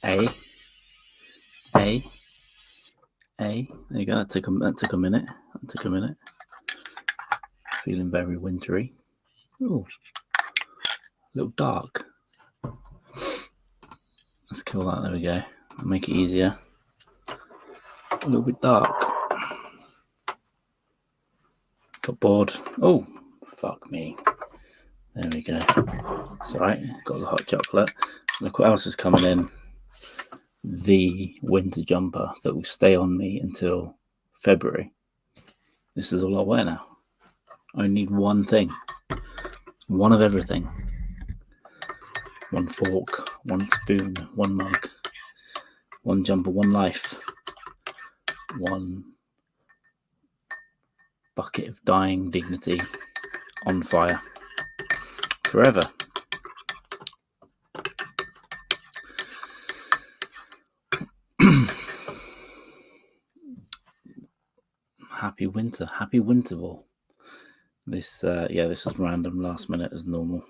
A. There you go. That took a minute. Feeling very wintry. Oh, a little dark. Let's kill that. There we go. I'll make it easier. A little bit dark. Got bored. Oh, fuck me. There we go. It's all right. Got the hot chocolate. Look what else is coming in. The winter jumper that will stay on me until February. This is all I wear now. I need one thing. One of everything. One fork, one spoon, one mug, one jumper, one life, one bucket of dying dignity on fire forever. Happy winterval. This is random, last minute as normal.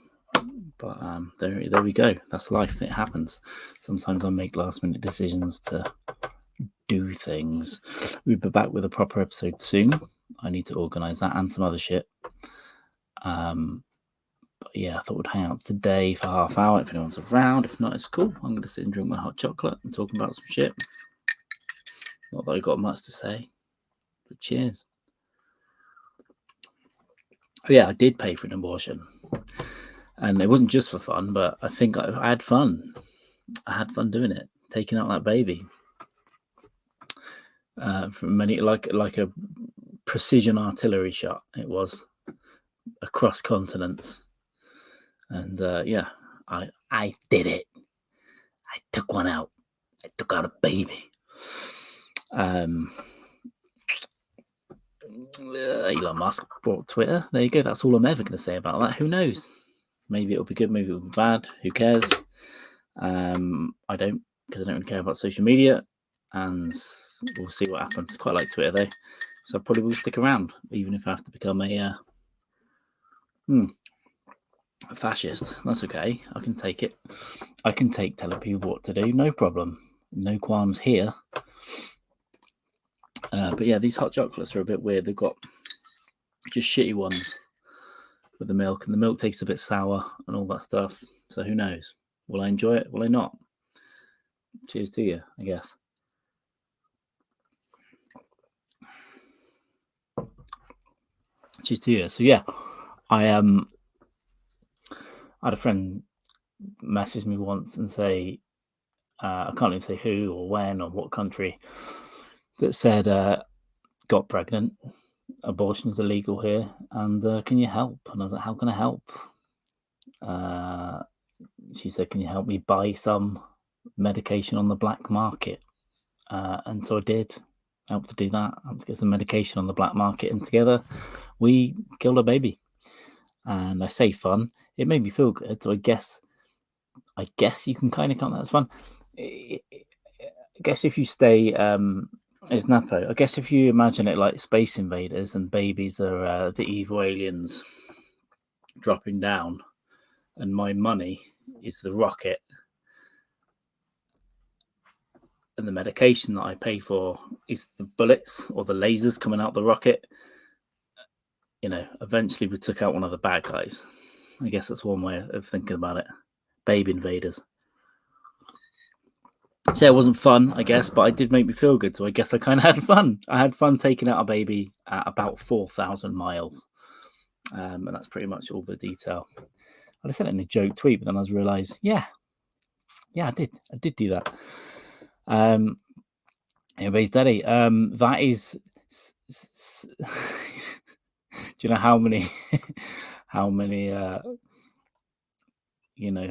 But there we go. That's life. It happens. Sometimes I make last minute decisions to do things. We'll be back with a proper episode soon. I need to organise that and some other shit. But yeah, I thought we'd hang out today for half hour if anyone's around. If not, it's cool. I'm going to sit and drink my hot chocolate and talk about some shit. Not that I've got much to say, but cheers. Oh yeah, I did pay for an abortion. And it wasn't just for fun, but I think I had fun. I had fun doing it, taking out that baby. From many, like a precision artillery shot, it was across continents. And I did it. I took one out. I took out a baby. Elon Musk bought Twitter. There you go. That's all I'm ever going to say about that. Who knows? Maybe it'll be good, maybe it'll be bad. Who cares? I don't, because I don't really care about social media, and we'll see what happens. Quite like Twitter though, so I probably will stick around, even if I have to become a fascist. That's okay. I can take it. I can take telling people what to do. No problem. No qualms here. But yeah, these hot chocolates are a bit weird. They've got just shitty ones with the milk, and the milk tastes a bit sour and all that stuff. So who knows? Will I enjoy it? Will I not? Cheers to you, I guess. Cheers to you. So yeah, I had a friend message me once and say, I can't even say who or when or what country, that said, got pregnant, abortion's illegal here, and can you help? And I was like, how can I help? She said, can you help me buy some medication on the black market? And so I did. Helped to do that. Helped to get some medication on the black market, and together we killed a baby. And I say fun. It made me feel good. So I guess you can kind of count that as fun. I guess if you stay, it's Napo. I guess if you imagine it like Space Invaders and babies are the evil aliens dropping down, and my money is the rocket, and the medication that I pay for is the bullets or the lasers coming out the rocket. You know, eventually we took out one of the bad guys. I guess that's one way of thinking about it. Baby invaders. So it wasn't fun, I guess, but it did make me feel good. So I guess I kind of had fun. I had fun taking out a baby at about 4,000 miles. And that's pretty much all the detail. I said it in a joke tweet, but then I realised, yeah, I did do that. Anyways, Daddy, that is. Do you know how many?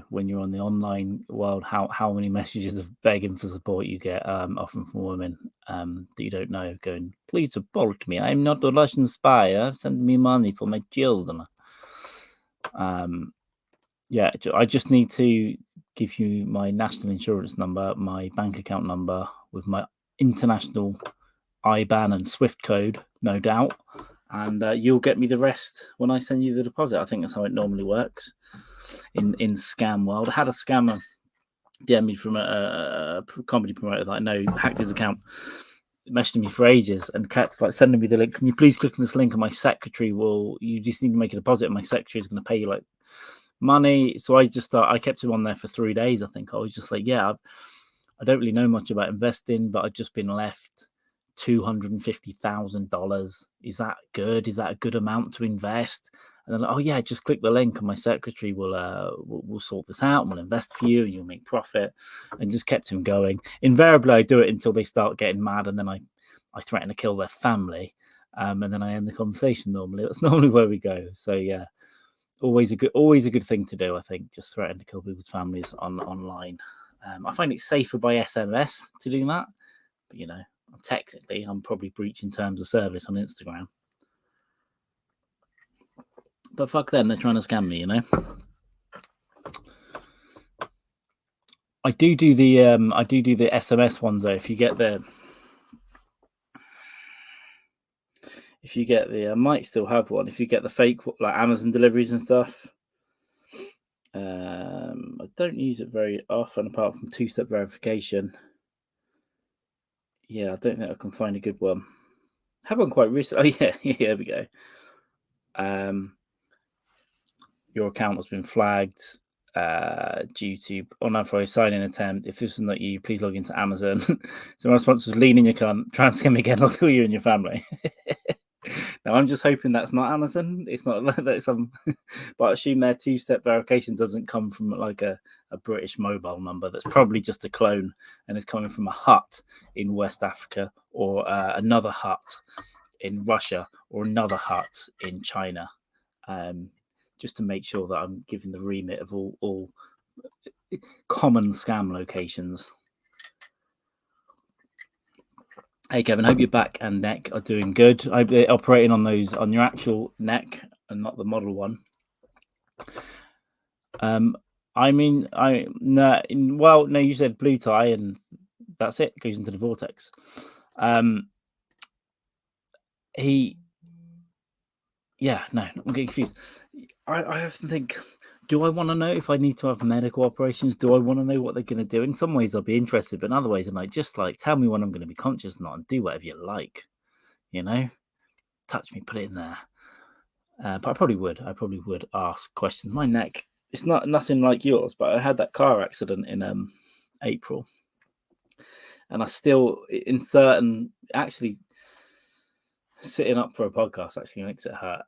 When you're on the online world, how many messages of begging for support you get, often from women that you don't know, going, please support me. I'm not a Russian spy. Send me money for my children. Yeah, I just need to give you my national insurance number, my bank account number with my international IBAN and SWIFT code, no doubt. And you'll get me the rest when I send you the deposit. I think that's how it normally works in scam world. I had a scammer DM me from a comedy promoter that I know hacked his account, messaging me for ages and kept like sending me the link. Can you please click on this link? And my secretary will. You just need to make a deposit, and my secretary is going to pay you like money. So I kept him on there for 3 days. I think I was just like, yeah, I don't really know much about investing, but I've just been left $250,000. Is that good? Is that a good amount to invest? And then, oh yeah, just click the link, and my secretary will sort this out, and we'll invest for you, and you'll make profit. And just kept him going. Invariably, I do it until they start getting mad, and then I threaten to kill their family, and then I end the conversation. Normally, that's normally where we go. So yeah, always a good thing to do. I think just threaten to kill people's families online. I find it safer by SMS to do that, but you know, technically, I'm probably breaching terms of service on Instagram. But fuck them, they're trying to scam me, you know. I do the SMS ones though. If you get the, I might still have one. If you get the fake like Amazon deliveries and stuff, I don't use it very often apart from 2-step verification. Yeah, I don't think I can find a good one. I have one quite recent. Oh yeah, here we go. Your account has been flagged due to unauthorized sign-in attempt. If this is not you, please log into Amazon. So my response was, lean in your cunt, try and scam again, I'll kill you and your family. Now I'm just hoping that's not Amazon. It's not that some, but I assume their 2-step verification doesn't come from like a British mobile number. That's probably just a clone and is coming from a hut in West Africa, or another hut in Russia, or another hut in China. Just to make sure that I'm giving the remit of all common scam locations. Hey Kevin, hope your back and neck are doing good. I hope they're operating on those on your actual neck and not the model one. No, you said blue tie and that's it. Goes into the vortex. I'm getting confused. I have to think. Do I want to know if I need to have medical operations? Do I want to know what they're going to do? In some ways, I'll be interested, but in other ways, I'm like, just like, tell me when I'm going to be conscious, not and do whatever you like. You know, touch me, put it in there. But I probably would ask questions. My neck, it's nothing like yours, but I had that car accident in April, and I still, in certain, actually, sitting up for a podcast actually makes it hurt.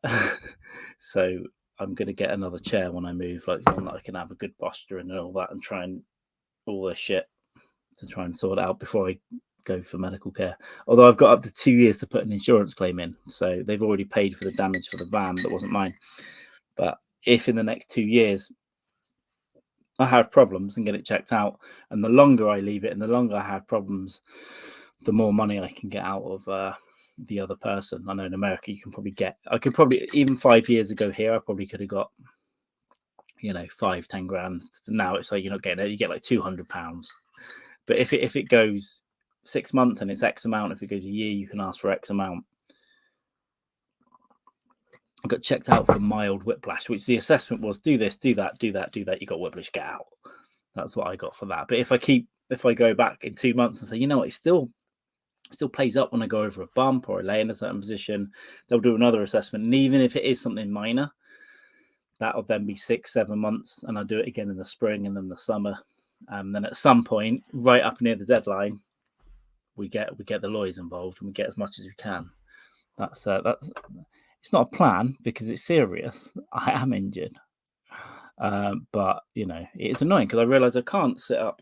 So I'm going to get another chair when I move, like one that I can have a good posture in and all that, and try and all this shit to try and sort it out before I go for medical care. Although I've got up to 2 years to put an insurance claim in, so they've already paid for the damage for the van that wasn't mine. But if in the next 2 years I have problems and get it checked out, and the longer I leave it and the longer I have problems, the more money I can get out of the other person. I know in America I could probably even 5 years ago here I probably could have got, you know, 5-10 grand. Now it's like you're not getting it, you get like £200. But if it goes 6 months and it's X amount, if it goes a year you can ask for X amount. I got checked out for mild whiplash, which the assessment was do this, do that, do that, do that, you got whiplash, get out. That's what I got for that. But if I go back in 2 months and say, you know what, it still plays up when I go over a bump or I lay in a certain position, they'll do another assessment. And even if it is something minor, that'll then be 6-7 months, and I'll do it again in the spring and then the summer. Then at some point, right up near the deadline, we get the lawyers involved and we get as much as we can. That's it's not a plan because it's serious. I am injured, but you know it's annoying because I realise I can't sit up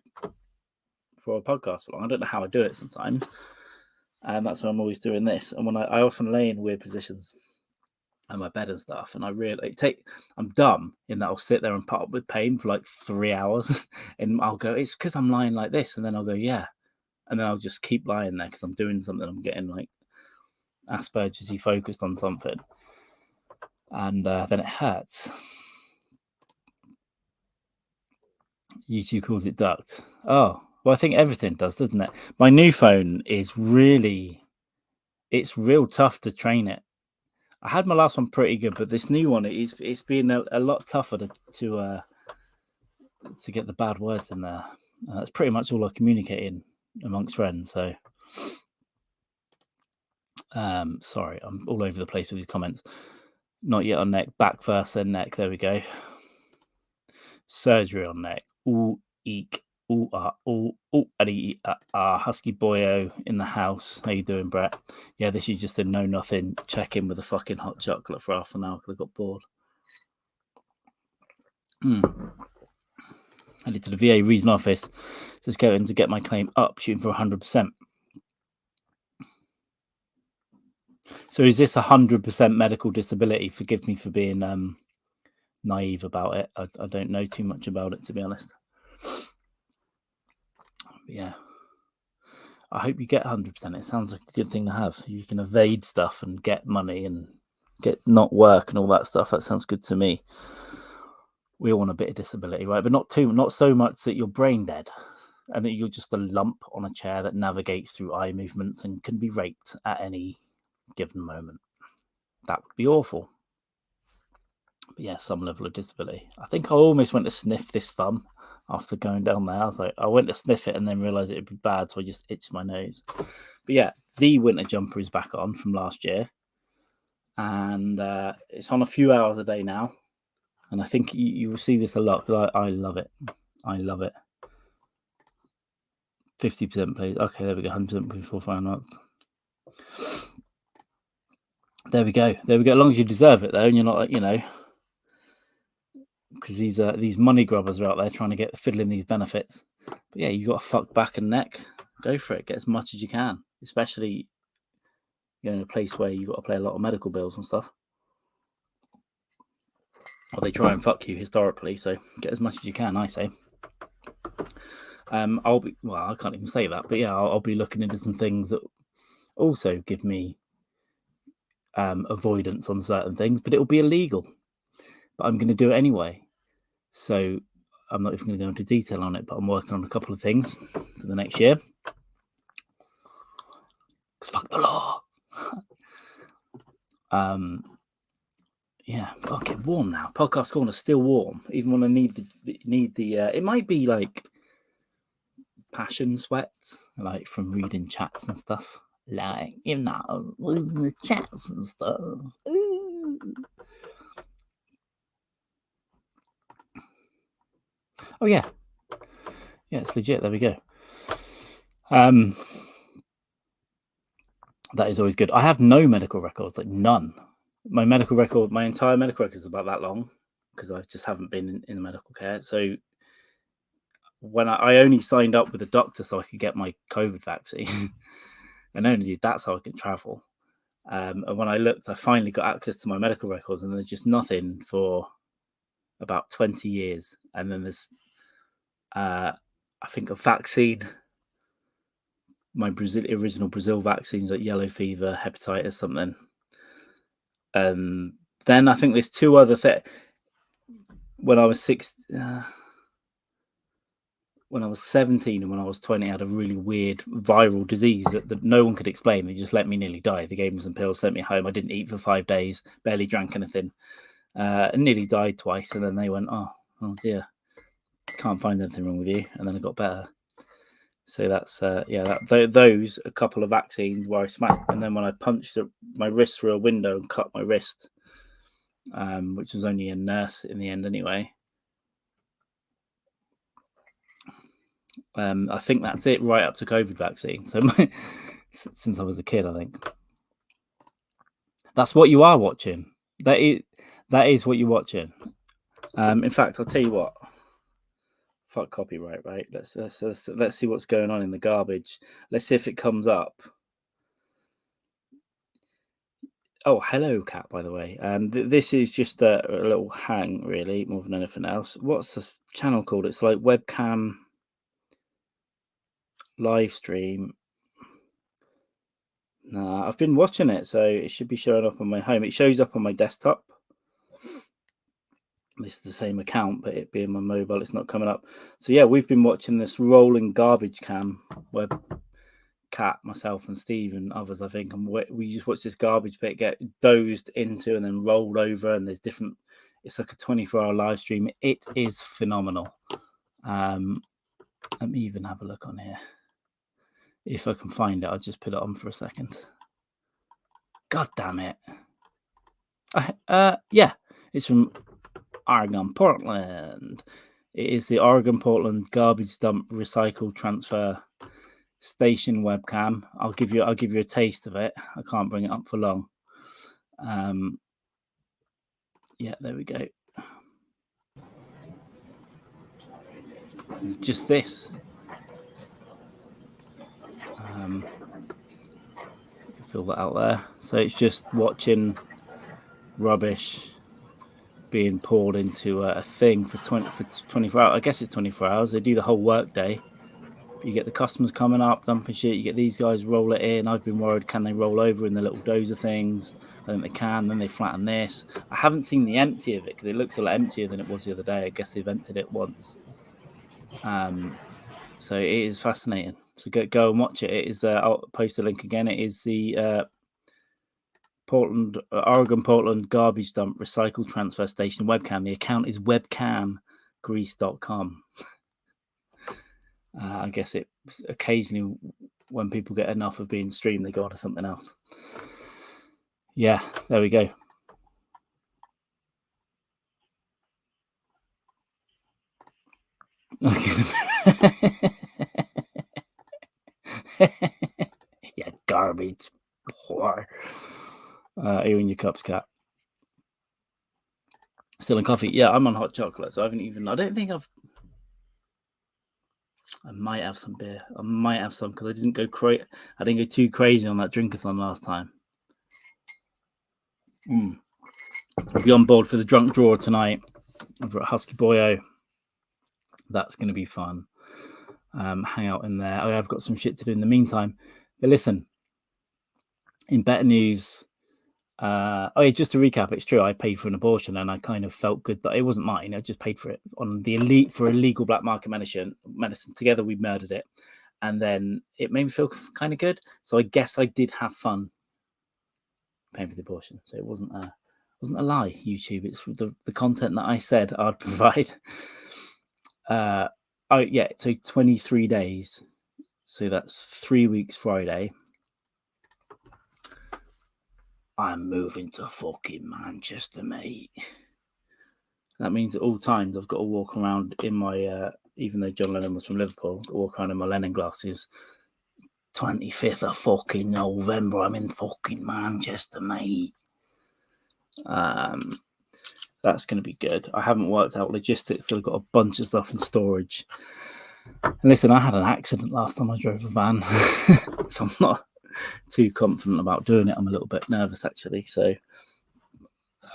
for a podcast for long. I don't know how I do it sometimes. And that's why I'm always doing this. And when I often lay in weird positions on my bed and stuff, and I really I'm dumb in that I'll sit there and put up with pain for like 3 hours, and I'll go, it's because I'm lying like this, and then I'll go, yeah, and then I'll just keep lying there because I'm doing something. I'm getting like Asperger's focused on something, and then it hurts. YouTube calls it duct. Oh. Well, I think everything does, doesn't it? My new phone is it's real tough to train it. I had my last one pretty good, but this new one, it's been a lot tougher to get the bad words in there. That's pretty much all I communicate in amongst friends. So, sorry, I'm all over the place with these comments. Not yet on neck, back first, then neck. There we go. Surgery on neck. Ooh, eek. Ooh, Husky Boyo in the house. How you doing, Brett? Yeah, this is just a know nothing check in with a fucking hot chocolate for half an hour because I got bored. Headed to the VA regional office. Just going to get my claim up, shooting for 100%. So is this 100% medical disability? Forgive me for being naive about it. I don't know too much about it, to be honest. But yeah, I hope you get 100%. It sounds like a good thing to have. You can evade stuff and get money and get not work and all that stuff. That sounds good to me. We all want a bit of disability, right? But not so much that you're brain dead and that you're just a lump on a chair that navigates through eye movements and can be raped at any given moment. That would be awful. But yeah, some level of disability. I think I almost went to sniff this thumb after going down there. I went to sniff it and then realised it would be bad, so I just itched my nose. But yeah, the winter jumper is back on from last year. And it's on a few hours a day now. And I think you will see this a lot because I love it. I love it. 50% please. Okay, there we go. 100% before final month. There we go. As long as you deserve it, though, and you're not, because these money grubbers are out there trying to get fiddling these benefits. But yeah, you got to fuck back and neck. Go for it. Get as much as you can, especially in a place where you got to pay a lot of medical bills and stuff. Or they try and fuck you historically. So get as much as you can, I say. I can't even say that, but yeah, I'll be looking into some things that also give me avoidance on certain things, but it'll be illegal. But I'm going to do it anyway. So I'm not even going to go into detail on it, but I'm working on a couple of things for the next year. Because fuck the law. Yeah, I'll get warm now. Podcast corner still warm, even when I need the. It might be like passion sweats, like from reading chats and stuff, like reading the chats and stuff. Ooh. Oh yeah, it's legit. There we go. That is always good. I have no medical records, like none. My entire medical record is about that long because I just haven't been in the medical care. So when I only signed up with a doctor so I could get my COVID vaccine, and only did that so I could travel. And when I looked, I finally got access to my medical records, and there's just nothing for about 20 years. And then there's, I think, a vaccine. My original Brazil vaccines, like yellow fever, hepatitis, something. Then I think there's two other things. When I was 17 and when I was 20, I had a really weird viral disease that no one could explain. They just let me nearly die. They gave me some pills, sent me home. I didn't eat for 5 days, barely drank anything, and nearly died twice. And then they went, oh dear, can't find anything wrong with you. And then I got better. So that's those a couple of vaccines where I smacked, and then when I punched my wrist through a window and cut my wrist, which was only a nurse in the end anyway. I think that's it, right up to COVID vaccine. So since I was a kid, I think that's what you are watching. That is what you're watching. In fact, I'll tell you what. Fuck copyright, right? Let's see what's going on in the garbage. Let's see if it comes up. Oh, hello, Cat, by the way. This is just a little hang, really, more than anything else. What's the channel called? It's like webcam live stream. Nah, I've been watching it, so it should be showing up on my home. It shows up on my desktop. This is the same account, but it being my mobile, it's not coming up. So yeah, we've been watching this rolling garbage cam where Cat, myself, and Steve and others, I think, and we just watch this garbage pit get dozed into and then rolled over. And there's different. It's like a 24-hour live stream. It is phenomenal. Let me even have a look on here. If I can find it, I'll just put it on for a second. God damn it. Yeah, it's from Oregon, Portland. It is the Oregon, Portland garbage dump recycle transfer station webcam. I'll give you a taste of it. I can't bring it up for long. Yeah, there we go. Just this. You can feel that out there. So it's just watching rubbish being poured into a thing for 24 hours. I guess it's 24 hours. They do the whole work day. You get the customers coming up, dumping shit. You get these guys roll it in. I've been worried, can they roll over in the little dozer things? I think they can. Then they flatten this. I haven't seen the empty of it because it looks a lot emptier than it was the other day. I guess they've emptied it once. So it is fascinating. So go and watch it. It is. I'll post a link again. It is the Oregon Portland garbage dump recycle transfer station webcam. The account is webcamgrease.com. I guess it occasionally, when people get enough of being streamed, they go on to something else. Yeah, there we go. Yeah, garbage. Whore. You and your cups, cat. Still in coffee. Yeah, I'm on hot chocolate, so I don't think I might have some beer. I might have some because I didn't go too crazy on that drinkathon last time. I'll be on board for the drunk drawer tonight over at Husky Boyo. That's going to be fun. Hang out in there. I've got some shit to do in the meantime. But listen, in better news, just to recap, it's true. I paid for an abortion, and I kind of felt good that it wasn't mine. I just paid for it on the illegal black market medicine. Together, we murdered it, and then it made me feel kind of good. So I guess I did have fun paying for the abortion. So it wasn't a lie. YouTube, it's the content that I said I'd provide. So 23 days. So that's 3 weeks Friday. I'm moving to fucking Manchester, mate. That means at all times I've got to walk around in my, even though John Lennon was from Liverpool, I've got to walk around in my Lennon glasses. 25th of fucking November, I'm in fucking Manchester, mate. That's going to be good. I haven't worked out logistics. I've got a bunch of stuff in storage. And listen, I had an accident last time I drove a van, so I'm not too confident about doing it. I'm a little bit nervous, actually. So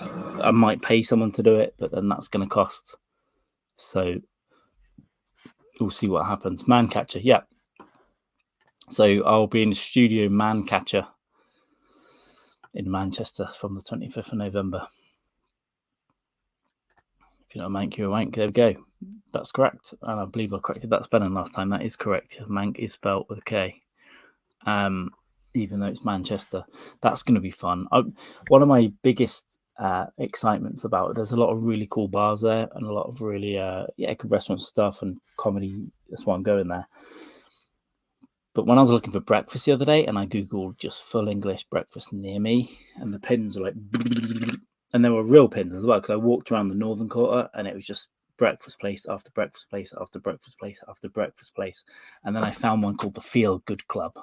I might pay someone to do it, but then that's going to cost. So we'll see what happens. Mancatcher, yeah. So I'll be in the studio Mancatcher in Manchester from the 25th of November. If you're not a mank, you're a wank. There we go. That's correct. And I believe I corrected that spelling last time. That is correct. Mank is spelled with a K. Even though it's Manchester. That's going to be fun. One of my biggest excitements about it, there's a lot of really cool bars there and a lot of really good restaurant stuff and comedy. That's why I'm going there. But when I was looking for breakfast the other day and I Googled just full English breakfast near me, and the pins were like, and there were real pins as well, because I walked around the Northern Quarter and it was just breakfast place after breakfast place after breakfast place after breakfast place. And then I found one called the Feel Good Club.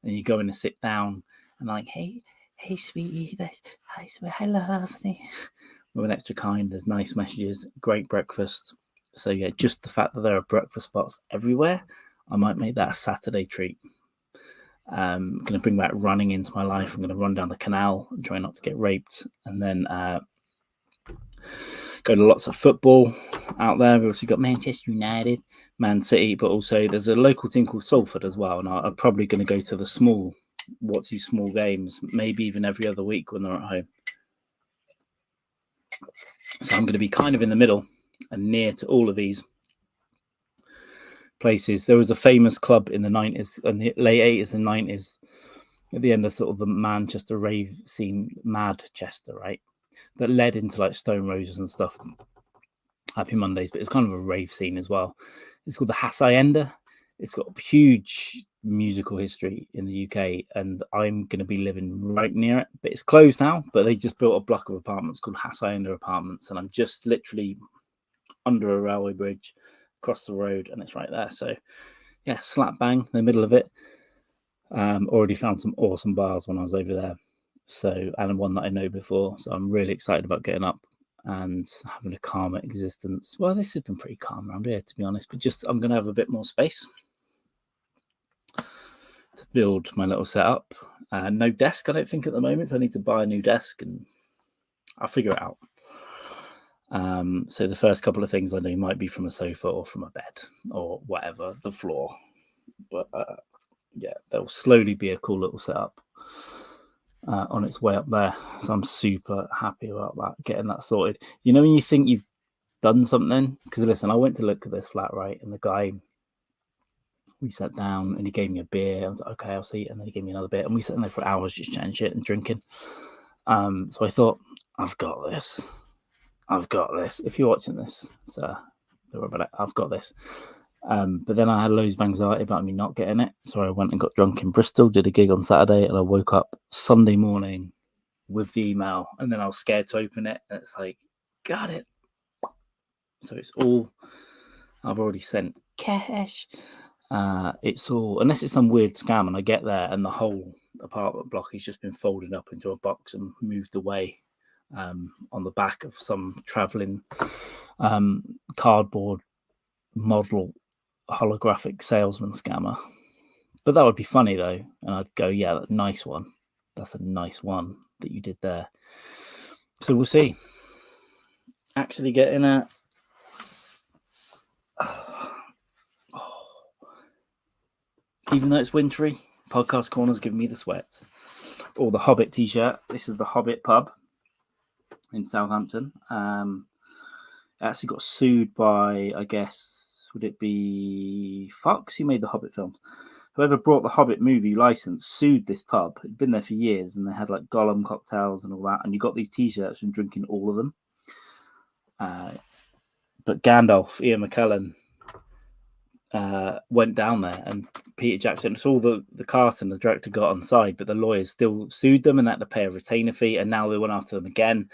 And you go in and sit down and I'm like, hey, sweetie, hi, sweetie, hi, love. With an extra kind, there's nice messages, great breakfast. So yeah, just the fact that there are breakfast spots everywhere, I might make that a Saturday treat. I'm going to bring back running into my life. I'm going to run down the canal and try not to get raped. And then go to lots of football out there. We've also got Manchester United, Man City, but also there's a local team called Salford as well. And I'm probably going to go to the small games, maybe even every other week when they're at home. So I'm going to be kind of in the middle and near to all of these places. There was a famous club in the 90s and the late 80s and 90s at the end of sort of the Manchester rave scene, Madchester, right? That led into like Stone Roses and stuff, Happy Mondays, but it's kind of a rave scene as well. It's called the Hacienda. It's got huge musical history in the UK, and I'm going to be living right near it. But it's closed now, but they just built a block of apartments called Hacienda Apartments, and I'm just literally under a railway bridge across the road, and it's right there. So yeah, slap bang in the middle of it. Already found some awesome bars when I was over there, so, and one that I know before, so I'm really excited about getting up and having a calmer existence. Well, this has been pretty calm around here, to be honest, but just I'm going to have a bit more space to build my little setup. No desk, I don't think, at the moment, so I need to buy a new desk, and I'll figure it out. So the first couple of things I know might be from a sofa or from a bed or whatever, the floor, but yeah, there'll slowly be a cool little setup on its way up there. So I'm super happy about that, getting that sorted. You know, when you think you've done something, because listen, I went to look at this flat, right, and the guy, we sat down and he gave me a beer. I was like, okay, I'll see. And then he gave me another beer, and we sat in there for hours just chatting shit and drinking. So I thought, I've got this. If you're watching this, sir, I've got this. But then I had loads of anxiety about me not getting it. So I went and got drunk in Bristol, did a gig on Saturday, and I woke up Sunday morning with the email, and then I was scared to open it. And it's like, got it. So it's all, I've already sent cash. It's all, unless it's some weird scam, and I get there and the whole apartment block has just been folded up into a box and moved away on the back of some traveling cardboard model holographic salesman scammer. But that would be funny though, and I'd go, yeah, that's a nice one. That's a nice one that you did there. So we'll see. Actually getting a even though it's wintry, Podcast Corner's giving me the sweats. Or the Hobbit t-shirt. This is the Hobbit pub in Southampton. Actually got sued by, I guess, would it be Fox, who made the Hobbit films? Whoever brought the Hobbit movie license sued this pub. It'd been there for years, and they had like Gollum cocktails and all that, and you got these t-shirts from drinking all of them. But Gandalf, Ian McKellen, went down there, and Peter Jackson, it's all the cast and the director got on side, but the lawyers still sued them and had to pay a retainer fee, and now they went after them again,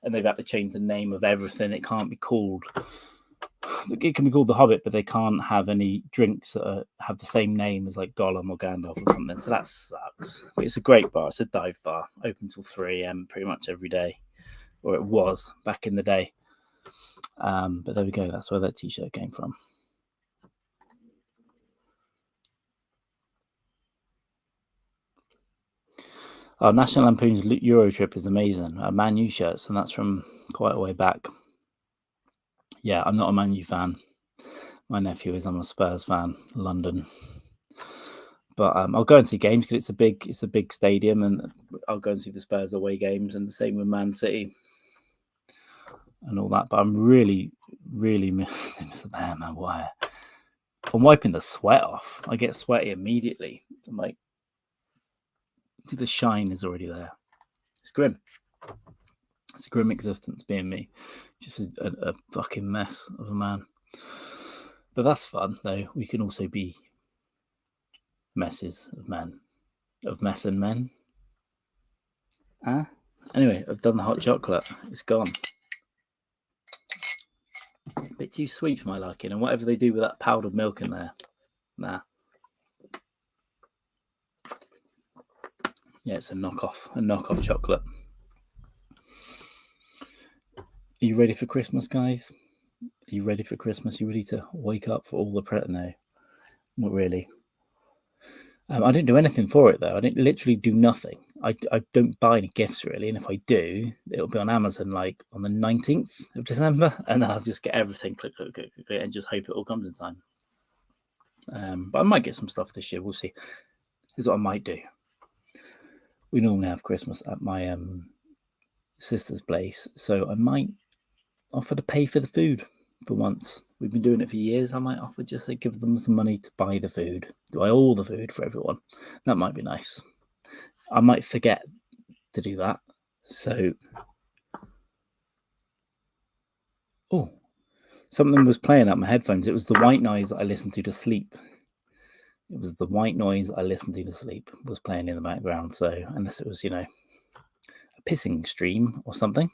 and they've had to change the name of everything. It can't be called, it can be called The Hobbit, but they can't have any drinks that have the same name as like Gollum or Gandalf or something, so that sucks. But it's a great bar. It's a dive bar, open till 3 a.m. pretty much every day, or it was back in the day. But there we go, that's where that t-shirt came from. Oh, National Lampoon's Euro Trip is amazing. Man U shirts, and that's from quite a way back. Yeah, I'm not a Man U fan. My nephew is. I'm a Spurs fan. London. But I'll go and see games because it's a big stadium, and I'll go and see the Spurs away games, and the same with Man City and all that. But I'm really, really missing the man. Why? I'm wiping the sweat off. I get sweaty immediately. I'm like, see, the shine is already there. It's grim. It's a grim existence being me. Just a fucking mess of a man. But that's fun, though. We can also be messes of men. Of mess and men. Anyway, I've done the hot chocolate. It's gone. A bit too sweet for my liking. And whatever they do with that powdered milk in there. Nah. Yeah, it's a knockoff chocolate. Are you ready for Christmas, guys? Are you ready for Christmas? Are you ready to wake up for all the No, not really. I didn't do anything for it, though. I didn't literally do nothing. I don't buy any gifts, really. And if I do, it'll be on Amazon, like, on the 19th of December. And then I'll just get everything, click, and just hope it all comes in time. But I might get some stuff this year. We'll see. Here's what I might do. We normally have Christmas at my sister's place. So I might offer to pay for the food for once. We've been doing it for years. I might offer just to give them some money to buy the food, to buy all the food for everyone. That might be nice. I might forget to do that. So, something was playing at my headphones. It was the white noise that I listened to sleep. It was the white noise I listened to sleep was playing in the background. So unless it was, a pissing stream or something.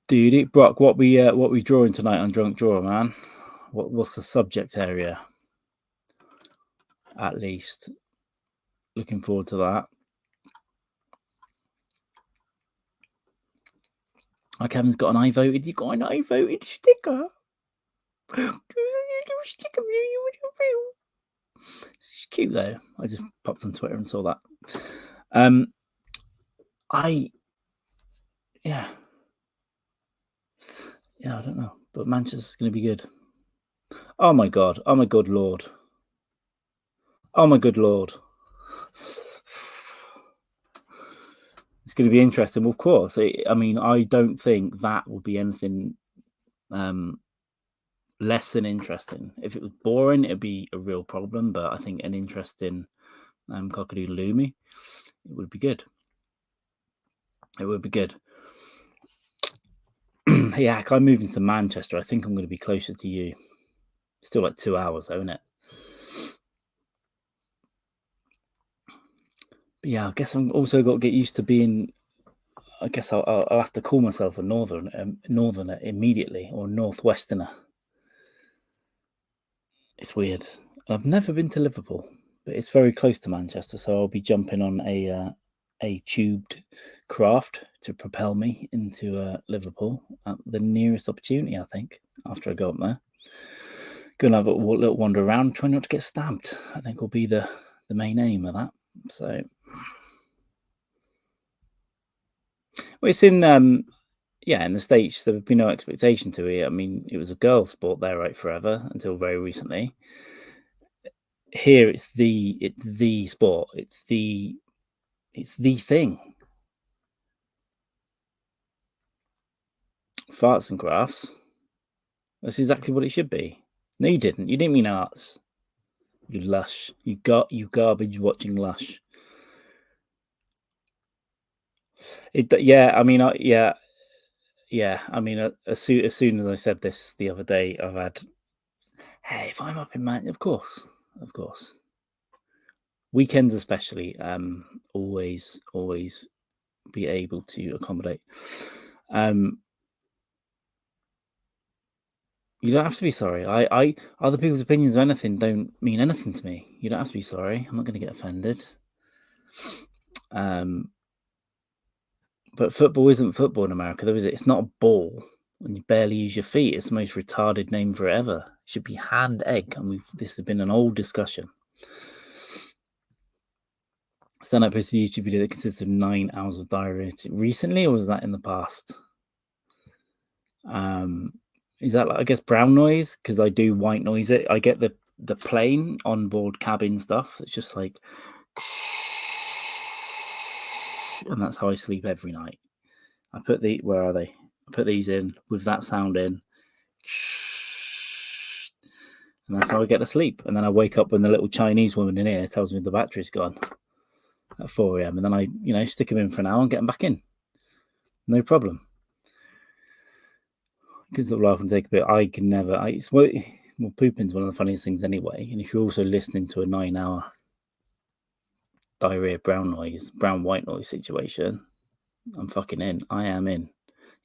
Dude, Brock, what we drawing tonight on Drunk Drawer, man? What's the subject area? At least. Looking forward to that. Kevin's got an I voted. You got an I voted sticker. It's cute though. I just popped on Twitter and saw that. Yeah, I don't know, but Manchester's going to be good. Oh my god, Lord. Oh my good Lord. It's going to be interesting. Well, of course. I don't think that will be anything less than interesting. If it was boring, it'd be a real problem. But I think an interesting cockadoo-loomy, it would be good. It would be good. Yeah, I'm moving to Manchester. I think I'm going to be closer to you. Still like 2 hours, though, isn't it? But yeah, I guess I'm also got to get used to being. I guess I'll have to call myself a northerner immediately, or northwesterner. It's weird. I've never been to Liverpool, but it's very close to Manchester, so I'll be jumping on a tubed craft to propel me into Liverpool at the nearest opportunity. I think after I go up there, gonna have a little wander around, try not to get stabbed. I think will be the main aim of that. So, well, it's in in the States there would be no expectation to it. I mean, it was a girls' sport there, right, forever until very recently. Here, it's the sport. It's the thing. Farts and graphs. That's exactly what it should be. No, you didn't. You didn't mean arts. You lush. You garbage watching lush. Yeah. I mean, as soon as I said this the other day, I've had. Hey, if I'm up in of course. Weekends especially, always be able to accommodate. You don't have to be sorry. I other people's opinions of anything don't mean anything to me. You don't have to be sorry. I'm not going to get offended. But football isn't football in America, though, is it? It's not a ball, and you barely use your feet. It's the most retarded name for it ever. It should be hand egg, and this has been an old discussion. Stand-up posted a YouTube video that consists of 9 hours of diarrhea. Recently, or was that in the past? Is that I guess brown noise? Because I do white noise it. I get the plane onboard cabin stuff. It's just like, and that's how I sleep every night. Where are they? I put these in with that sound in, and that's how I get to sleep. And then I wake up when the little Chinese woman in here tells me the battery's gone at 4 a.m. And then I stick them in for an hour and get them back in. No problem. Because of life and take a bit. I can never. Pooping's one of the funniest things anyway. And if you're also listening to a 9-hour diarrhea brown white noise situation, I'm fucking in. I am in.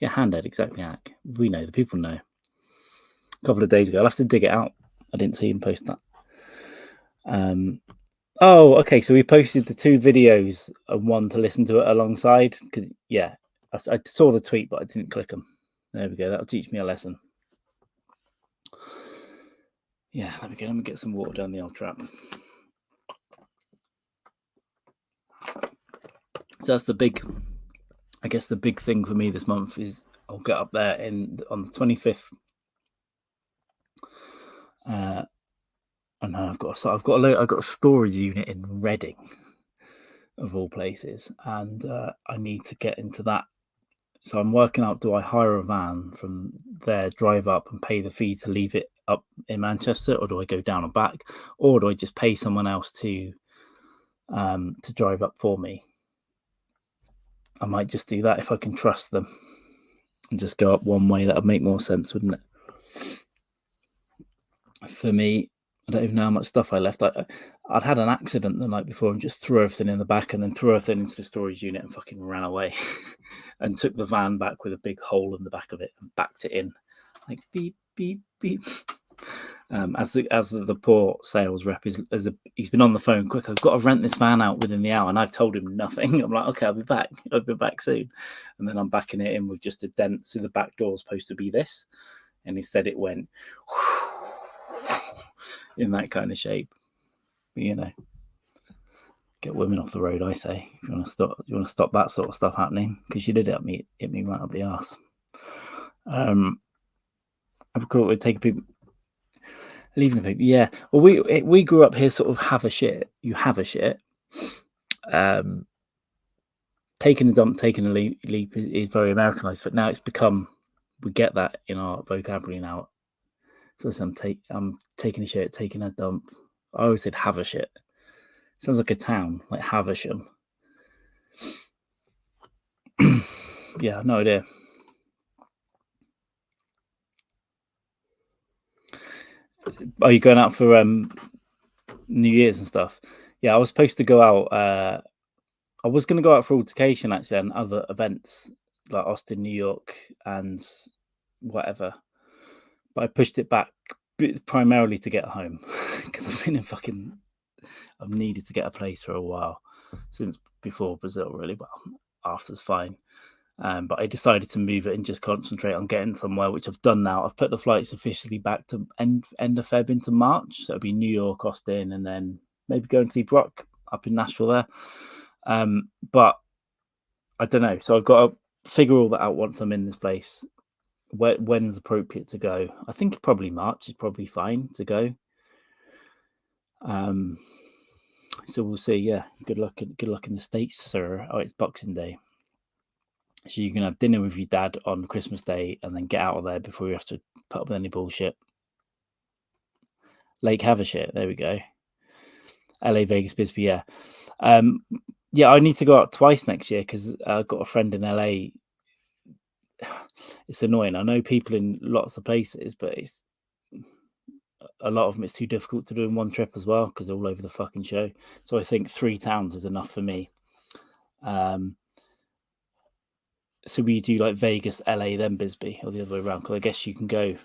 Yeah, handhead, exactly, hack. We know, the people know. A couple of days ago, I'll have to dig it out. I didn't see him post that. Oh, okay. So we posted the 2 videos and one to listen to it alongside. Because I saw the tweet, but I didn't click them. There we go. That'll teach me a lesson. Yeah, there we go. Let me get some water down the old trap. So that's the big thing for me this month is I'll get up there on the 25th. And I've got a storage unit in Reading, of all places, and I need to get into that. So I'm working out: do I hire a van from there, drive up, and pay the fee to leave it up in Manchester, or do I go down and back, or do I just pay someone else to drive up for me? I might just do that if I can trust them, and just go up one way. That would make more sense, wouldn't it? For me, I don't even know how much stuff I left. I'd had an accident the night before and just threw everything in the back and then threw everything into the storage unit and fucking ran away and took the van back with a big hole in the back of it and backed it in. Like beep, beep, beep. As the poor sales rep he's been on the phone. Quick, I've got to rent this van out within the hour, and I've told him nothing. I'm like, okay, I'll be back. I'll be back soon, and then I'm backing it in with just a dent. So the back door is supposed to be this, and instead it went in that kind of shape. But, you know, get women off the road. I say, if you want to stop that sort of stuff happening, because you did hit me right up the arse. I've got to take people. Leaving the people, yeah. Well, we grew up here, sort of have a shit. You have a shit. Taking a dump, taking a leap is very Americanized, but now it's become. We get that in our vocabulary now. So I'm taking a shit, taking a dump. I always said have a shit. Sounds like a town, like Havisham. Yeah, no idea. Are you going out for New Year's and stuff? Yeah, I was supposed to go out. I was going to go out for Altercation actually and other events like Austin, New York, and whatever. But I pushed it back primarily to get home because I've needed to get a place for a while since before Brazil, really. Well, after's fine. But I decided to move it and just concentrate on getting somewhere, which I've done now. I've put the flights officially back to end of Feb into March. So it'll be New York, Austin, and then maybe go and see Brock up in Nashville there. But I don't know. So I've got to figure all that out once I'm in this place. When's appropriate to go? I think probably March is probably fine to go. So we'll see. Yeah, good luck in the States, sir. Oh, it's Boxing Day. So you can have dinner with your dad on Christmas Day and then get out of there before you have to put up with any bullshit. Lake Havisham, there we go. LA, Vegas, Bisbee, yeah. Yeah, I need to go out twice next year because I've got a friend in LA. It's annoying. I know people in lots of places, but it's a lot of them. It's too difficult to do in one trip as well because they're all over the fucking show. So I think 3 towns is enough for me. So we do like Vegas, LA, then Bisbee, or the other way around. Because I guess you can go,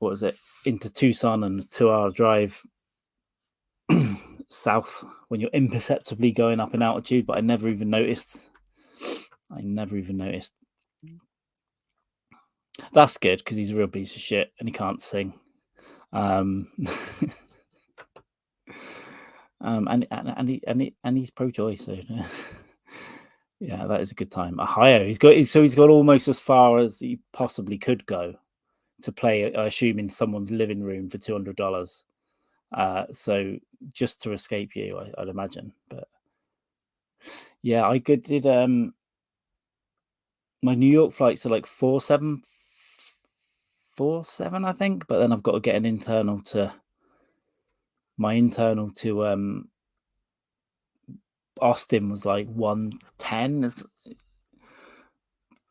what is it, into Tucson and a 2-hour drive south when you're imperceptibly going up in altitude. But I never even noticed. That's good because he's a real piece of shit and he can't sing. And he's pro-choice. So yeah, that is a good time. Ohio, he's got almost as far as he possibly could go to play. I assume in someone's living room for $200. So just to escape you, I'd imagine. But yeah, I did. My New York flights are like 4.7, I think. But then I've got to get an internal to Austin was like 110,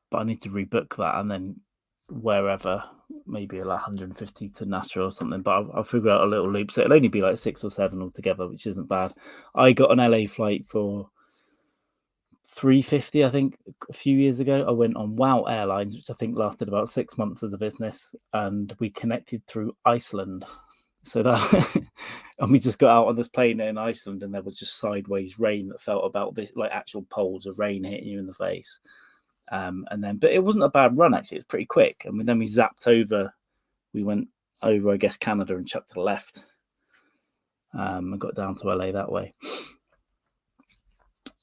but I need to rebook that and then wherever, maybe like 150 to Nashville or something. But I'll figure out a little loop, so it'll only be like 6 or 7 altogether, which isn't bad. I got an LA flight for $350, I think, a few years ago. I went on Wow Airlines, which I think lasted about 6 months as a business, and we connected through Iceland. So that, and we just got out on this plane in Iceland, and there was just sideways rain that felt about this, like actual poles of rain hitting you in the face. But it wasn't a bad run actually; it was pretty quick. And then we zapped over. We went over, I guess, Canada and chucked to the left. And got down to LA that way.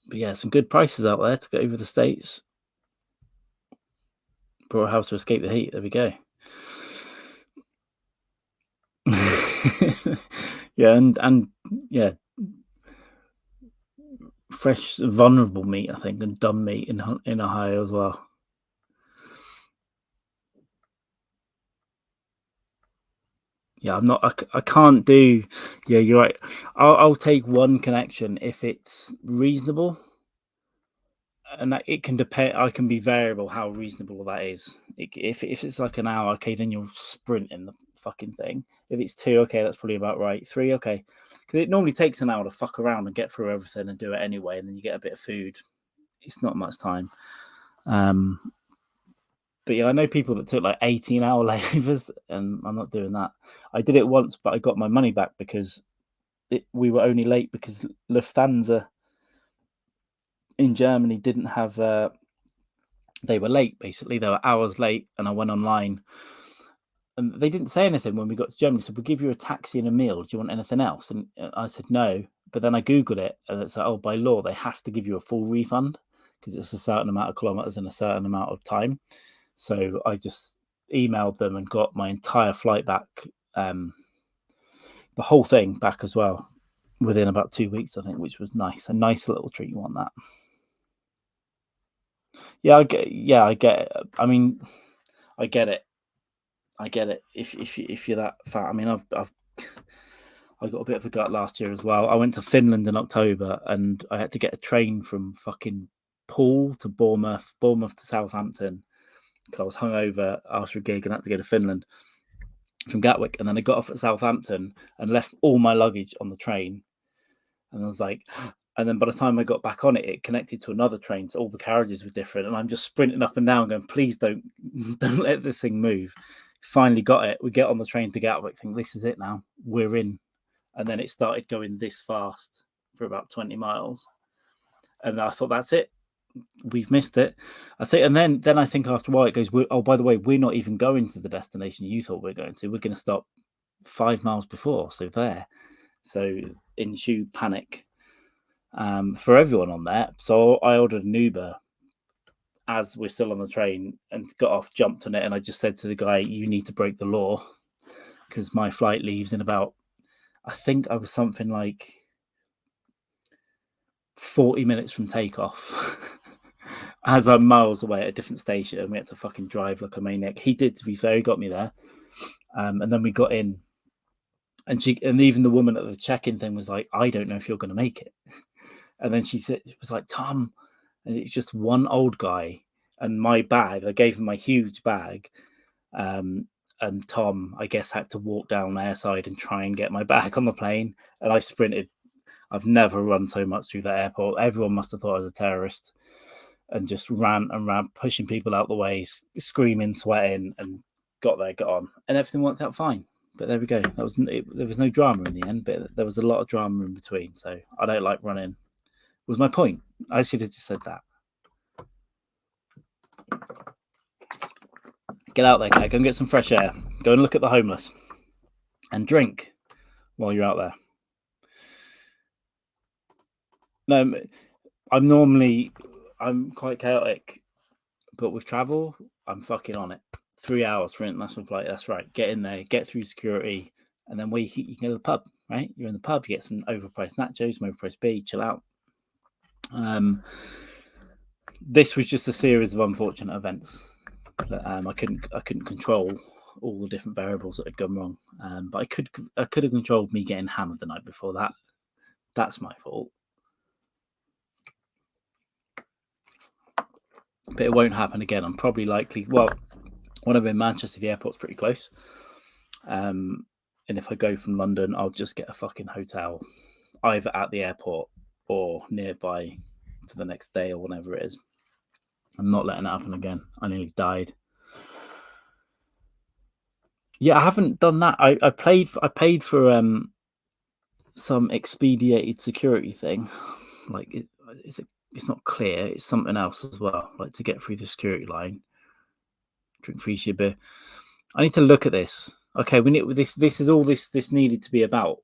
But yeah, some good prices out there to get over the States. Brought a house to escape the heat. There we go. Yeah, and yeah, fresh vulnerable meat, I think, and dumb meat in Ohio as well. Yeah, I'm not. I can't do. Yeah, you're right. I'll take one connection if it's reasonable. and it can depend. I can be variable how reasonable that is. If it's like an hour, okay, then you're sprinting the fucking thing. If it's 2, okay, that's probably about right. 3, okay, because it normally takes an hour to fuck around and get through everything and do it anyway, and then you get a bit of food. It's not much time. But yeah, I know people that took like 18-hour layovers, and I'm not doing that. I did it once, but I got my money back because we were only late because Lufthansa in Germany didn't have. They were late, basically. They were hours late, and I went online, and they didn't say anything when we got to Germany. So we'll give you a taxi and a meal. Do you want anything else? And I said no. But then I Googled it, and it's like, oh, by law, they have to give you a full refund because it's a certain amount of kilometers and a certain amount of time. So I just emailed them and got my entire flight back, the whole thing back as well, within about 2 weeks, I think, which was nice. A nice little treat on that. Yeah, I get it. I mean, I get it. If you're that fat, I mean, I got a bit of a gut last year as well. I went to Finland in October, and I had to get a train from fucking Poole to Bournemouth to Southampton, because I was hungover after a gig and had to go to Finland from Gatwick. And then I got off at Southampton and left all my luggage on the train. And I was like, and then by the time I got back on it, it connected to another train, so all the carriages were different. And I'm just sprinting up and down, going, please don't let this thing move. Finally got it. We get on the train to Gatwick, think this is it now. We're in. And then it started going this fast for about 20 miles. And I thought, that's it. We've missed it. I think, and then I think after a while it goes, oh, by the way, we're not even going to the destination you thought we were going to. We're going to stop 5 miles before. So there. So ensued panic for everyone on there. So I ordered an Uber as we're still on the train and got off, jumped on it. And I just said to the guy, you need to break the law because my flight leaves in about, I think I was something like 40 minutes from takeoff. As I'm miles away at a different station, and we had to fucking drive like a maniac. He did, to be fair, he got me there. And then we got in, and even the woman at the check-in thing was like, I don't know if you're going to make it. And then she said, it was like, Tom, and it's just one old guy and my bag. I gave him my huge bag. And Tom, I guess, had to walk down airside and try and get my bag on the plane. And I sprinted. I've never run so much through that airport. Everyone must have thought I was a terrorist, and just ran, pushing people out the way, screaming, sweating, and got on. And everything worked out fine. But there we go. There was no drama in the end, but there was a lot of drama in between. So I don't like running. Was my point. I should have just said that. Get out there, Kate. Go and get some fresh air. Go and look at the homeless. And drink while you're out there. No, I'm quite chaotic, but with travel, I'm fucking on it. 3 hours for an international flight. That's right. Get in there, get through security, and then you can go to the pub, right? You're in the pub, you get some overpriced nachos, some overpriced beer, chill out. This was just a series of unfortunate events. I couldn't control all the different variables that had gone wrong, but I could have controlled me getting hammered the night before. That's my fault. But it won't happen again. I'm probably likely. Well, when I'm in Manchester, the airport's pretty close. And if I go from London, I'll just get a fucking hotel, either at the airport or nearby, for the next day or whatever it is. I'm not letting it happen again. I nearly died. Yeah, I haven't done that. I paid for some expedited security thing. Like, it's not clear. It's something else as well. Like, to get through the security line, drink free beer. I need to look at this. Okay, we need this. This is all this needed to be about.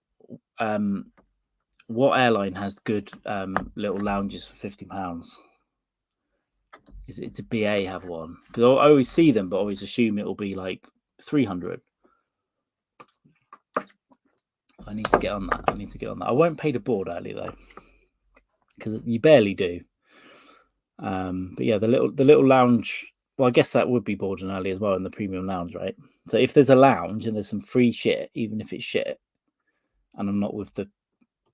What airline has good little lounges for £50? Is it, did BA have one? Because I always see them, but I always assume it will be like 300. I need to get on that. I won't pay to board early though, because you barely do. But yeah, the little lounge. Well, I guess that would be boarding early as well in the premium lounge, right? So if there's a lounge and there's some free shit, even if it's shit, and I'm not with the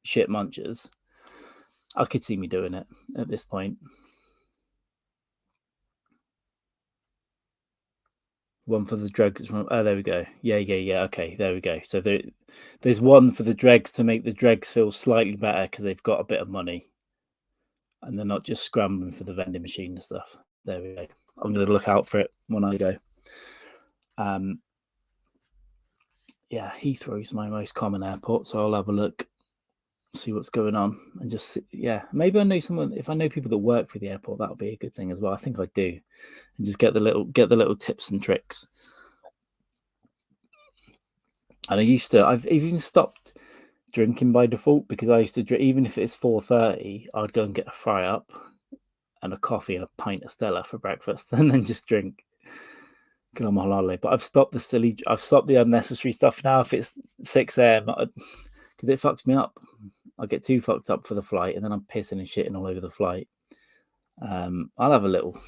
shit munchers, I could see me doing it at this point. One for the dregs. Oh, there we go. Yeah. Okay, there we go. So there's one for the dregs to make the dregs feel slightly better because they've got a bit of money and they're not just scrambling for the vending machine and stuff. There we go. I'm going to look out for it when I go. Yeah, Heathrow's my most common airport, so I'll have a look, see what's going on, and just maybe I know someone. If I know people that work for the airport, that'll be a good thing as well. I think I do, and just get the little tips and tricks. And I've even stopped drinking by default because I used to drink, even if it's 4:30, I'd go and get a fry up and a coffee and a pint of Stella for breakfast, and then just drink. Because I'm on holiday, but I've stopped the unnecessary stuff now. If it's 6 a.m, because it fucks me up. I get too fucked up for the flight, and then I'm pissing and shitting all over the flight. I'll have a little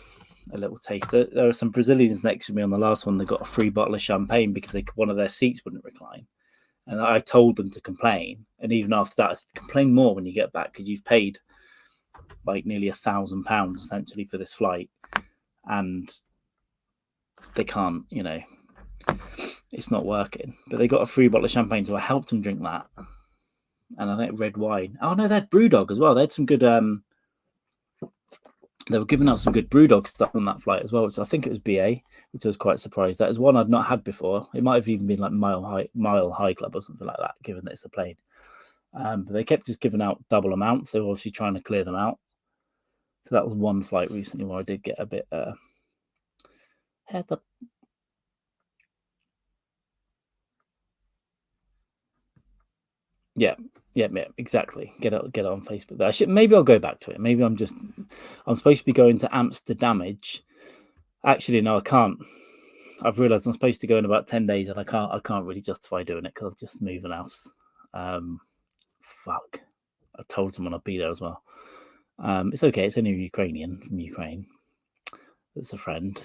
taste. There are some Brazilians next to me on the last one. They got a free bottle of champagne because one of their seats wouldn't recline, and I told them to complain. And even after that, I said, complain more when you get back because you've paid like nearly £1,000 essentially for this flight, and they can't, it's not working. But they got a free bottle of champagne, so I helped them drink that. And I think red wine. Oh no, they had Brewdog as well. They had some good. They were giving out some good Brewdog stuff on that flight as well, which I think it was BA, which I was quite surprised. That is one I'd not had before. It might have even been like Mile High Club or something like that, given that it's a plane. But they kept just giving out double amounts, so obviously trying to clear them out. So that was one flight recently where I did get a bit head up. Yeah, exactly. Get it on Facebook. Maybe I'll go back to it. Maybe I'm supposed to be going to Amsterdam. Actually, no, I can't. I've realised I'm supposed to go in about 10 days, and I can't really justify doing it because I've just moved an house. Fuck. I told someone I'd be there as well. It's okay. It's only a Ukrainian from Ukraine. That's a friend.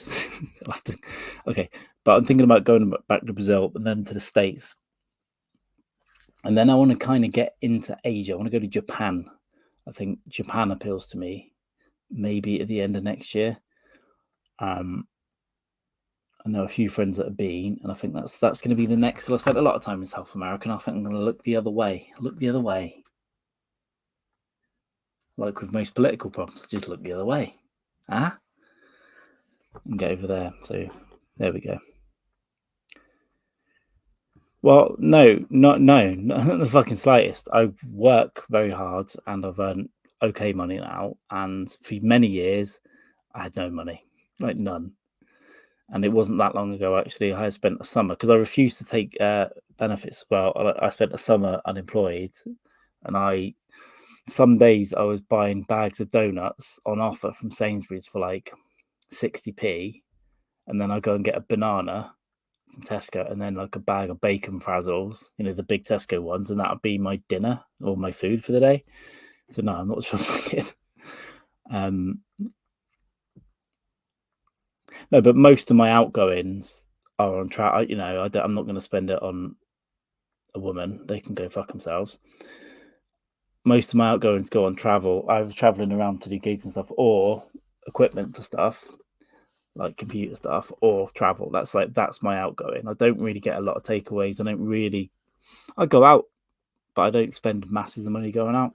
Okay, but I'm thinking about going back to Brazil and then to the States. And then I want to kind of get into Asia. I want to go to Japan. I think Japan appeals to me, maybe at the end of next year. I know a few friends that have been, and I think that's going to be the next. Well, I spent a lot of time in South America, and I think I'm going to look the other way. Like with most political problems, just look the other way. And go over there. So there we go. Well, no, not the fucking slightest. I work very hard and I've earned okay money now. And for many years, I had no money, like none. And it wasn't that long ago, actually. I had spent a summer because I refused to take benefits. Well, I spent a summer unemployed, and some days I was buying bags of donuts on offer from Sainsbury's for like 60p, and then I go and get a banana from Tesco, and then like a bag of bacon frazzles, the big Tesco ones, and that would be my dinner or my food for the day. So no, I'm not just fucking. No, but most of my outgoings are on track. I'm not going to spend it on a woman. They can go fuck themselves. Most of my outgoings go on travel. I was traveling around to do gigs and stuff, or equipment for stuff like computer stuff or travel. That's my outgoing. I don't really get a lot of takeaways. I go out, but I don't spend masses of money going out.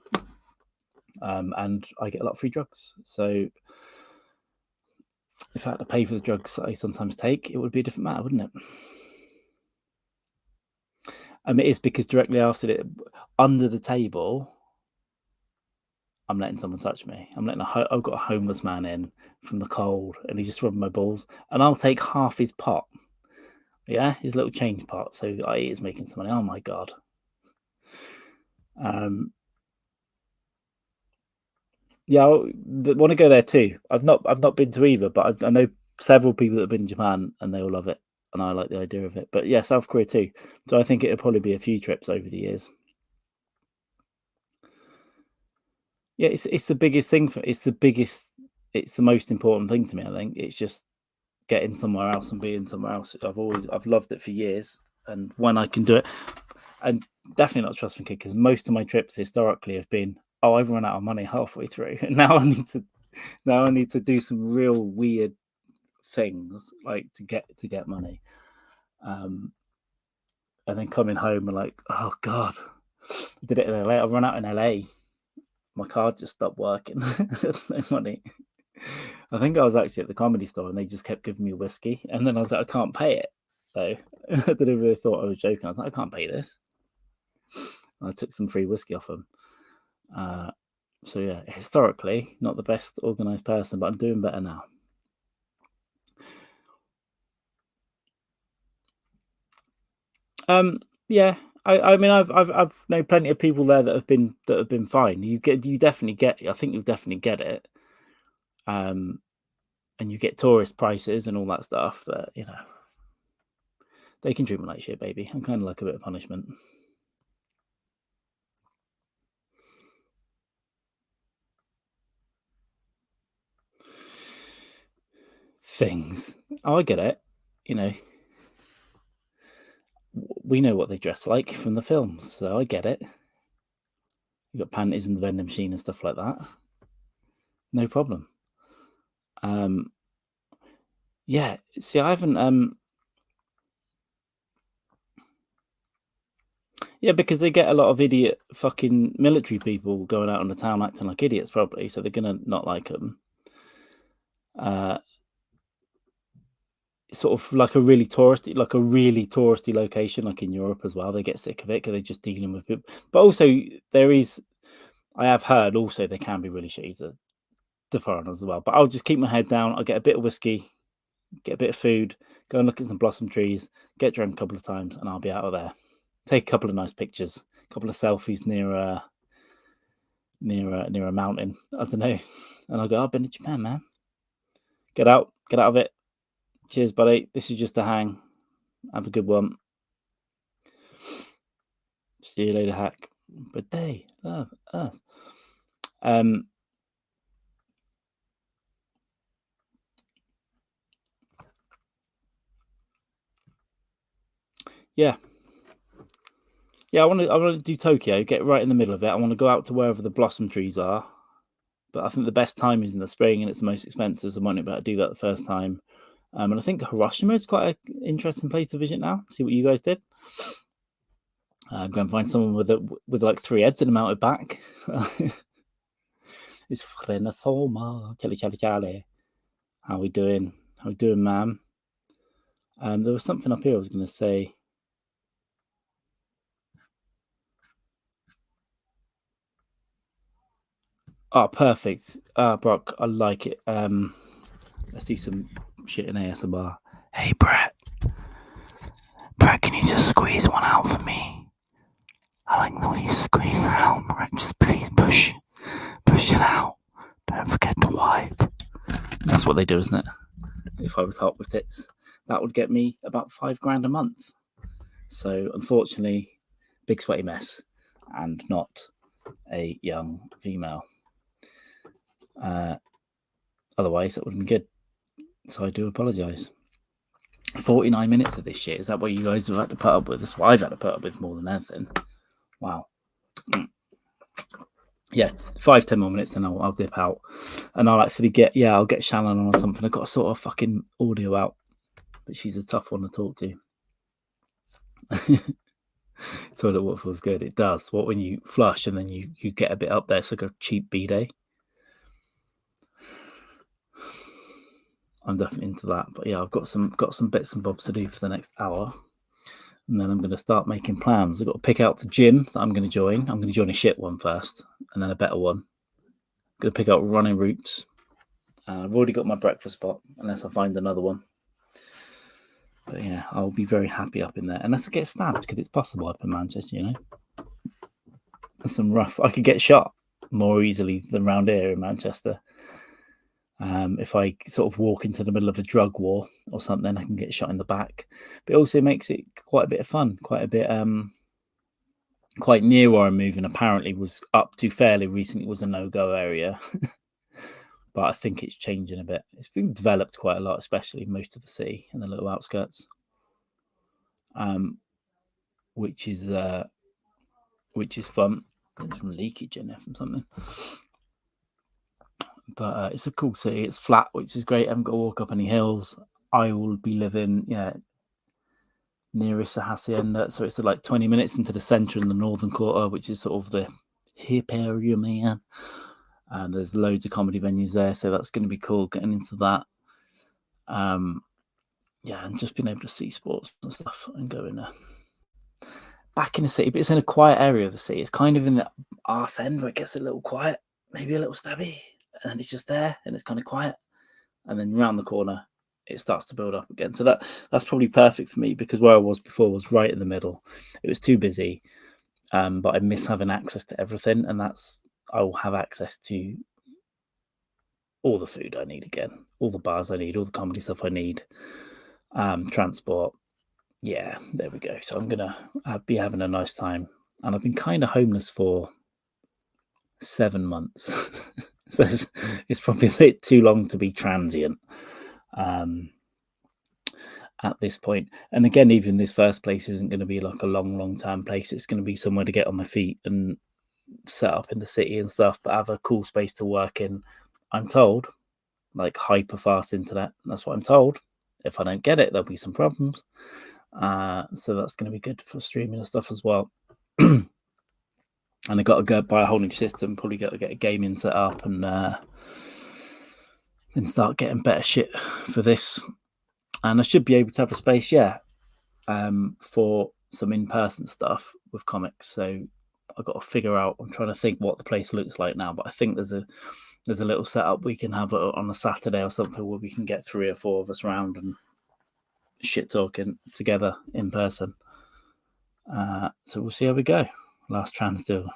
And I get a lot of free drugs. So if I had to pay for the drugs that I sometimes take, it would be a different matter, wouldn't it? It is because directly after it, under the table, I'm letting someone touch me. I've got a homeless man in from the cold, and he's just rubbing my balls, and I'll take half his pot. Yeah, his little change pot. So he is making some money. Oh my god. Yeah, I want to go there too. I've not been to either, but I know several people that have been in Japan, and they all love it, and I like the idea of it. But yeah, South Korea too. So I think it'll probably be a few trips over the years. Yeah, it's the biggest thing it's the most important thing to me. I think it's just getting somewhere else and being somewhere else. I've loved it for years, and when I can do it, and definitely not trust fund kid, because most of my trips historically have been, I've run out of money halfway through, and now I need to do some real weird things like to get money, and then coming home and like, oh god, I did it in LA. I run out in LA. My card just stopped working. No money. I think I was actually at the Comedy Store and they just kept giving me whiskey, and then I was like, I can't pay it. So I didn't really thought I was joking. I was like, I can't pay this. And I took some free whiskey off them. So yeah, historically not the best organized person, but I'm doing better now. Yeah, I mean, I've known plenty of people there that have been fine. You definitely get. I think you'll definitely get it. And you get tourist prices and all that stuff, but you know, they can treat me like shit, baby. I'm kind of like a bit of punishment. Things. Oh, I get it. You know, we know what they dress like from the films, so I get it. You got panties in the vending machine and stuff like that. No problem. Yeah. See, I haven't. Yeah, because they get a lot of idiot fucking military people going out on the town acting like idiots, probably. So they're gonna not like them. Sort of like a really touristy location, like in Europe as well. They get sick of it because they're just dealing with people. But also, I have heard also they can be really shitty to foreigners as well. But I'll just keep my head down. I'll get a bit of whiskey, get a bit of food, go and look at some blossom trees, get drunk a couple of times, and I'll be out of there. Take a couple of nice pictures, a couple of selfies near a mountain. I don't know. And I'll go, I've been to Japan, man. Get out of it. Cheers, buddy. This is just a hang. Have a good one. See you later, hack. But they love us. Yeah. I want to do Tokyo, get right in the middle of it. I want to go out to wherever the blossom trees are. But I think the best time is in the spring and it's the most expensive, so I might not be able to do that the first time. And I think Hiroshima is quite an interesting place to visit now. See what you guys did. Go and find someone with like 3 heads and a mounted back. It's Frena Soma. Chali. How we doing? Ma'am? There was something up here I was going to say. Oh, perfect. Brock, I like it. Let's do some shit in ASMR. Hey, Brett. Brett, can you just squeeze one out for me? I like the way you squeeze out, Brett. Just please push it out. Don't forget to wipe. That's what they do, isn't it? If I was hot with tits, that would get me about $5,000 a month. So, unfortunately, big sweaty mess and not a young female. Otherwise, that would have been good. So I do apologise. 49 minutes of this shit. Is that what you guys have had to put up with? That's what I've had to put up with more than anything. Wow. Yeah, 5-10 more minutes and I'll dip out. And I'll actually I'll get Shannon on or something. I've got to sort of fucking audio out. But she's a tough one to talk to. Toilet water feels good. It does. What when you flush and then you get a bit up there? It's like a cheap bidet. I'm definitely into that. But yeah, I've got some bits and bobs to do for the next hour. And then I'm going to start making plans. I've got to pick out the gym that I'm going to join. I'm going to join a shit one first and then a better one. I'm going to pick out running routes. I've already got my breakfast spot unless I find another one. But yeah, I'll be very happy up in there. Unless I get stabbed, because it's possible up in Manchester, you know. There's some rough... I could get shot more easily than around here in Manchester. If I sort of walk into the middle of a drug war or something, I can get shot in the back. But it also makes it quite a bit of fun, quite a bit... quite near where I'm moving, apparently was up to fairly recently was a no-go area. But I think it's changing a bit. It's been developed quite a lot, especially most of the city and the little outskirts. Which is fun. There's some leakage in there from something. But it's a cool city. It's flat, which is great. I haven't got to walk up any hills. I will be living, nearest the Hacienda. So it's like 20 minutes into the centre in the northern quarter, which is sort of the hip area, man. And there's loads of comedy venues there. So that's going to be cool getting into that. And just being able to see sports and stuff and going back in the city. But it's in a quiet area of the city. It's kind of in the arse end where it gets a little quiet, maybe a little stabby. And it's just there and it's kind of quiet. And then round the corner, it starts to build up again. So that's probably perfect for me, because where I was before was right in the middle. It was too busy, but I miss having access to everything, and I will have access to all the food I need again, all the bars I need, all the comedy stuff I need, transport. Yeah, there we go. So I'm gonna be having a nice time, and I've been kind of homeless for 7 months, so it's probably a bit too long to be transient. At this point. And again, even this first place isn't going to be like a long term place. It's going to be somewhere to get on my feet and set up in the city and stuff, but have a cool space to work in. I'm told, like hyper fast internet. That's what I'm told. If I don't get it, there'll be some problems. So that's going to be good for streaming and stuff as well. And I got to go buy a whole new system. Probably got to get a gaming set up and start getting better shit for this. And I should be able to have a space, for some in-person stuff with comics. So I've got to figure out. I'm trying to think what the place looks like now, but I think there's a little setup we can have on a Saturday or something where we can get 3 or 4 of us around and shit talking together in person. So we'll see how we go. Last trans deal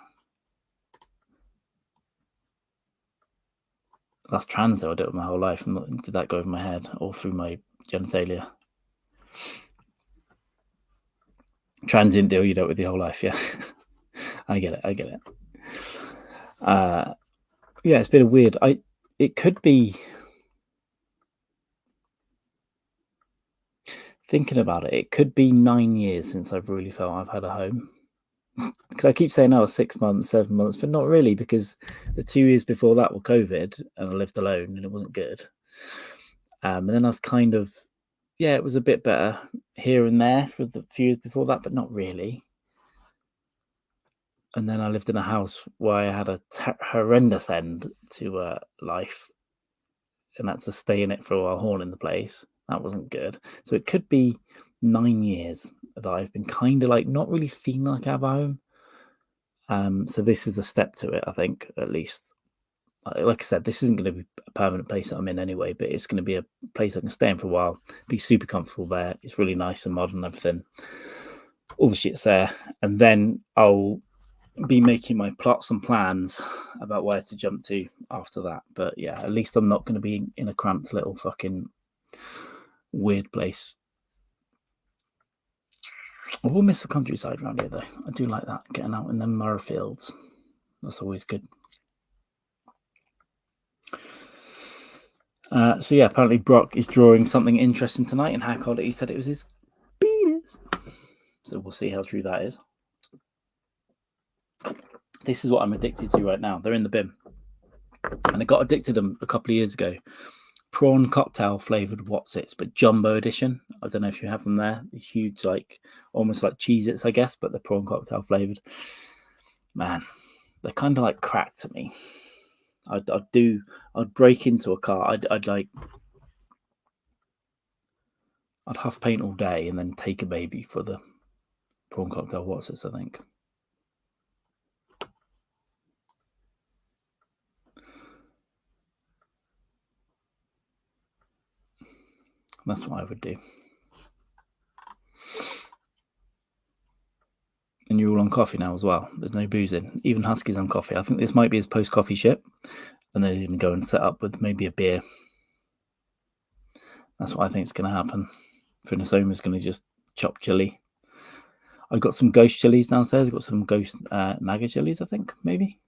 I did it my whole life, and did that go over my head all through my genitalia? Transient deal, you do it with your whole life, yeah. I get it. It's been a weird. It could be, thinking about it, it could be 9 years since I've really felt I've had a home. Because I keep saying, 6 months, 7 months, but not really, because the 2 years before that were COVID and I lived alone and it wasn't good. And then I was kind of, it was a bit better here and there for the few years before that, but not really. And then I lived in a house where I had a horrendous end to life, and had to stay in it for a while, haunting the place. That wasn't good. So it could be 9 years that I've been kind of like not really feeling like I have a home. So this is a step to it, I think, at least. Like I said, this isn't going to be a permanent place that I'm in anyway, but it's going to be a place I can stay in for a while, be super comfortable there. It's really nice and modern and everything. All the shit's there. And then I'll be making my plots and plans about where to jump to after that. But yeah, at least I'm not going to be in a cramped little fucking weird place. I will miss the countryside around here, though. I do like that, getting out in the Murray fields. That's always good. Apparently Brock is drawing something interesting tonight, and Hackard, he said it was his penis. So we'll see how true that is. This is what I'm addicted to right now. They're in the bin. And I got addicted to them a couple of years ago. Prawn cocktail flavoured Wotsits, but jumbo edition. I don't know if you have them there. They're huge, like almost like Cheez-Its, I guess, but they're prawn cocktail flavoured. Man, they're kind of like crack to me. I'd break into a car. I'd huff paint all day and then take a baby for the prawn cocktail Wotsits, I think. That's what I would do. And you're all on coffee now as well. There's no boozing. Even Husky's on coffee. I think this might be his post-coffee ship. And then he's going to go and set up with maybe a beer. That's what I think is going to happen. Finisoma's going to just chop chili. I've got some ghost chilies downstairs. I've got some ghost naga chilies, I think, maybe.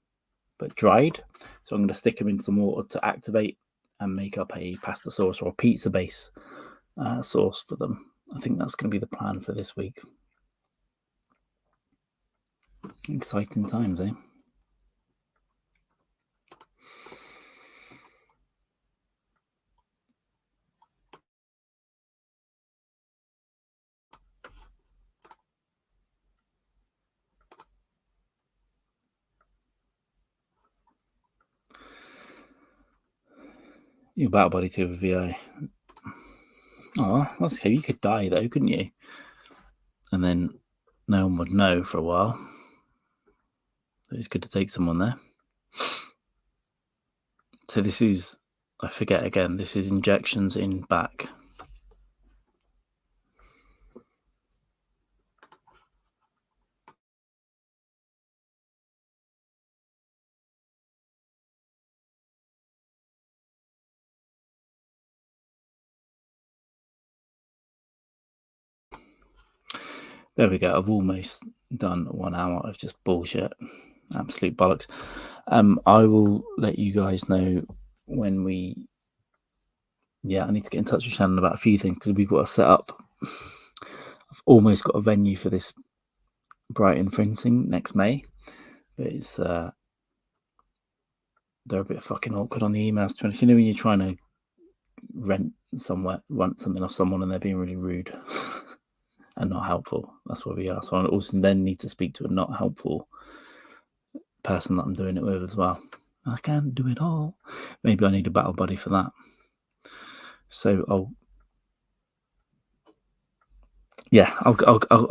But dried. So I'm going to stick them in some water to activate and make up a pasta sauce or a pizza base sauce for them. I think that's going to be the plan for this week. Exciting times, eh? Your battle buddy to a VI. Oh, that's okay. You could die though, couldn't you? And then no one would know for a while. It's good to take someone there. So this is, I forget again, this is injections in back. There we go. I've almost done 1 hour of just bullshit. Absolute bollocks. I will let you guys know when we... Yeah, I need to get in touch with Shannon about a few things because we've got to set up. I've almost got a venue for this Brighton Fringe thing next May. But it's... they're a bit fucking awkward on the emails, to be honest. You know when you're trying to rent something off someone and they're being really rude and not helpful. That's where we are. So I also then need to speak to a not helpful person that I'm doing it with as well. I can't do it all. Maybe I need a battle buddy for that. So I'll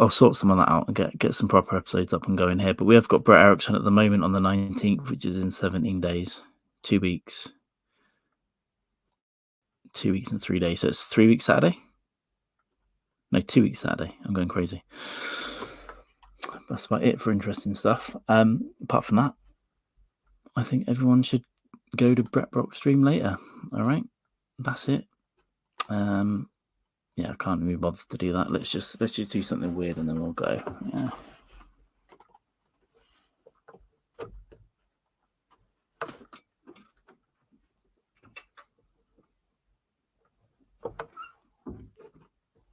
sort some of that out and get some proper episodes up and going here. But we have got Brett Erickson at the moment on the 19th, which is in 17 days, 2 weeks. 2 weeks and 3 days. So it's 3 weeks Saturday. No, 2 weeks Saturday. I'm going crazy. That's about it for interesting stuff. Apart from that, I think everyone should go to Brett Brock's stream later. All right, that's it. Yeah, I can't really bother to do that. Let's just do something weird and then we'll go. Yeah.